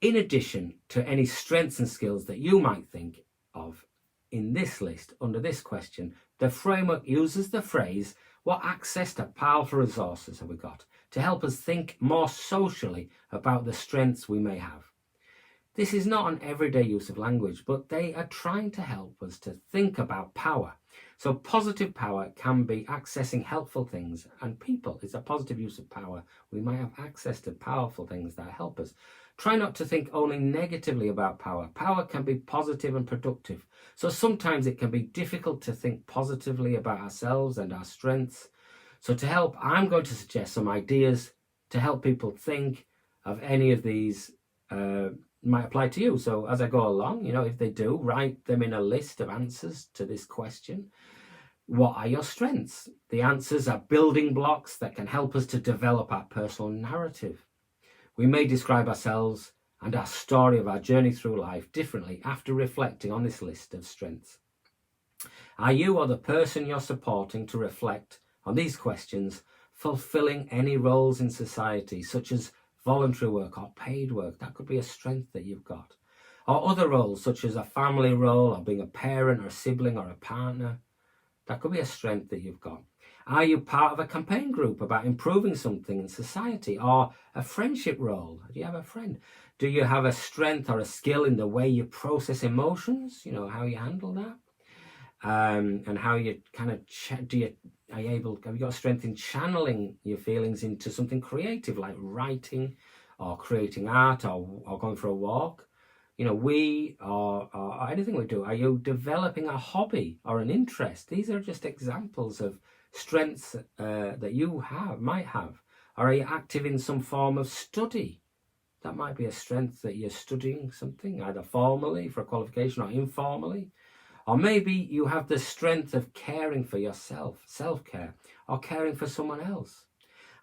In addition to any strengths and skills that you might think of in this list under this question, the framework uses the phrase, what access to powerful resources have we got, to help us think more socially about the strengths we may have. This is not an everyday use of language, but they are trying to help us to think about power. So positive power can be accessing helpful things, and people is a positive use of power. We might have access to powerful things that help us. Try not to think only negatively about power. Power can be positive and productive. So sometimes it can be difficult to think positively about ourselves and our strengths. So to help, I'm going to suggest some ideas to help people think of any of these might apply to you. So as I go along, if they do, write them in a list of answers to this question. What are your strengths? The answers are building blocks that can help us to develop our personal narrative. We may describe ourselves and our story of our journey through life differently after reflecting on this list of strengths. Are you or the person you're supporting to reflect on these questions fulfilling any roles in society, such as voluntary work or paid work? That could be a strength that you've got. Or other roles, such as a family role or being a parent or a sibling or a partner. That could be a strength that you've got. Are you part of a campaign group about improving something in society, or a friendship role? Do you have a friend? Do you have a strength or a skill in the way you process emotions? How you handle that, and how you kind of have you got strength in channeling your feelings into something creative, like writing, or creating art, or going for a walk? Or anything we do. Are you developing a hobby or an interest? These are just examples of strengths that you might have. Or are you active in some form of study? That might be a strength, that you're studying something, either formally for a qualification or informally. Or maybe you have the strength of caring for yourself, self-care, or caring for someone else.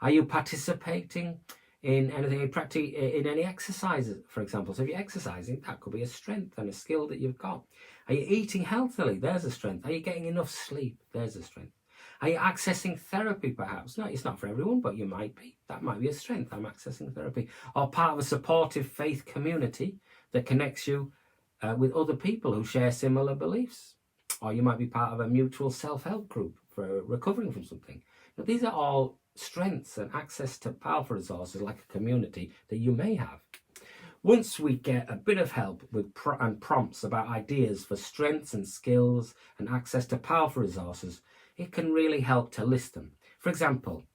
Are you participating in anything, in any exercises, for example? So if you're exercising, that could be a strength and a skill that you've got. Are you eating healthily? There's a strength. Are you getting enough sleep? There's a strength. Are you accessing therapy, perhaps? No, it's not for everyone, but you might be. That might be a strength. I'm accessing therapy. Or part of a supportive faith community that connects you with other people who share similar beliefs. Or you might be part of a mutual self-help group for recovering from something. Now, these are all strengths and access to powerful resources like a community that you may have. Once we get a bit of help with and prompts about ideas for strengths and skills and access to powerful resources, it can really help to list them. For example,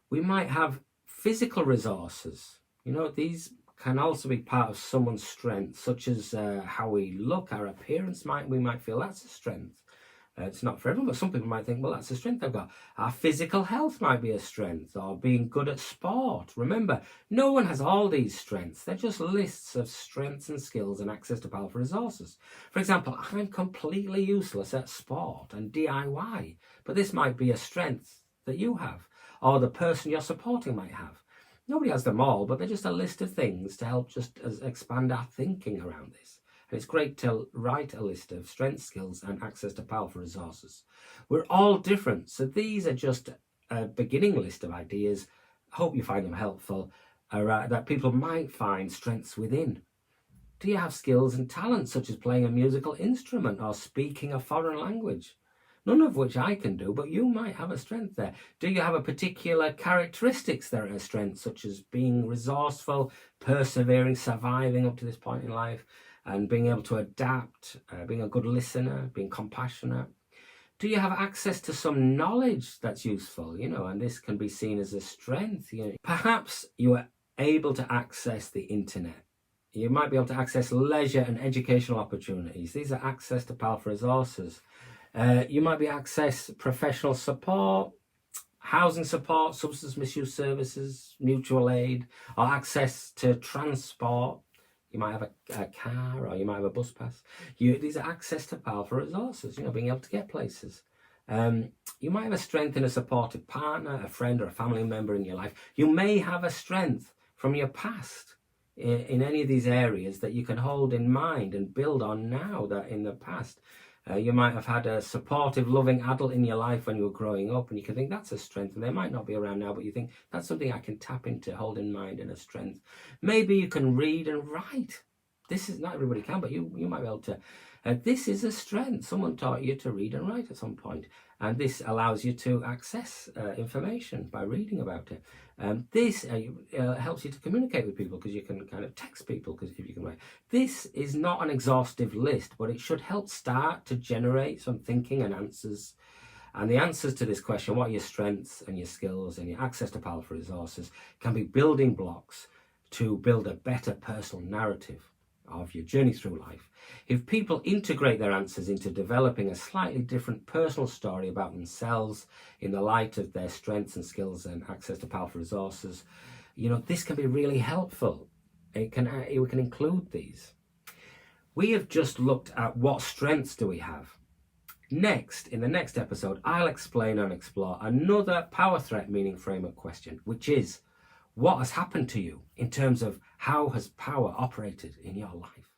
we might have physical resources. These can also be part of someone's strength, such as how we look, our appearance. We might feel that's a strength. It's not for everyone, but some people might think, well, that's a strength I've got. Our physical health might be a strength, or being good at sport. Remember, no one has all these strengths. They're just lists of strengths and skills and access to powerful resources. For example, I'm completely useless at sport and DIY, but this might be a strength that you have, or the person you're supporting might have. Nobody has them all, but they're just a list of things to help just expand our thinking around this. And it's great to write a list of strengths, skills, and access to powerful resources. We're all different, so these are just a beginning list of ideas. I hope you find them helpful, that people might find strengths within. Do you have skills and talents, such as playing a musical instrument or speaking a foreign language? None of which I can do, but you might have a strength there. Do you have a particular characteristics that are a strength, such as being resourceful, persevering, surviving up to this point in life, and being able to adapt, being a good listener, being compassionate? Do you have access to some knowledge that's useful, and this can be seen as a strength? Perhaps you are able to access the internet. You might be able to access leisure and educational opportunities. These are access to powerful resources. You might be access professional support, housing support, substance misuse services, mutual aid, or access to transport. You might have a car, or you might have a bus pass. These are access to powerful resources, being able to get places. You might have a strength in a supportive partner, a friend, or a family member in your life. You may have a strength from your past in any of these areas that you can hold in mind and build on now that in the past. You might have had a supportive, loving adult in your life when you were growing up, and you can think that's a strength, and they might not be around now, but you think that's something I can tap into, hold in mind, and a strength. Maybe you can read and write. This is not everybody can, but you might be able to. This is a strength. Someone taught you to read and write at some point, and this allows you to access information by reading about it. This helps you to communicate with people because you can kind of text people because if you can write. This is not an exhaustive list, but it should help start to generate some thinking and answers. And the answers to this question, what are your strengths and your skills and your access to powerful resources, can be building blocks to build a better personal narrative of your journey through life. If people integrate their answers into developing a slightly different personal story about themselves in the light of their strengths and skills and access to powerful resources, this can be really helpful. We can include these. We have just looked at what strengths do we have. Next, in the next episode, I'll explain and explore another power threat meaning framework question, which is, what has happened to you in terms of how has power operated in your life?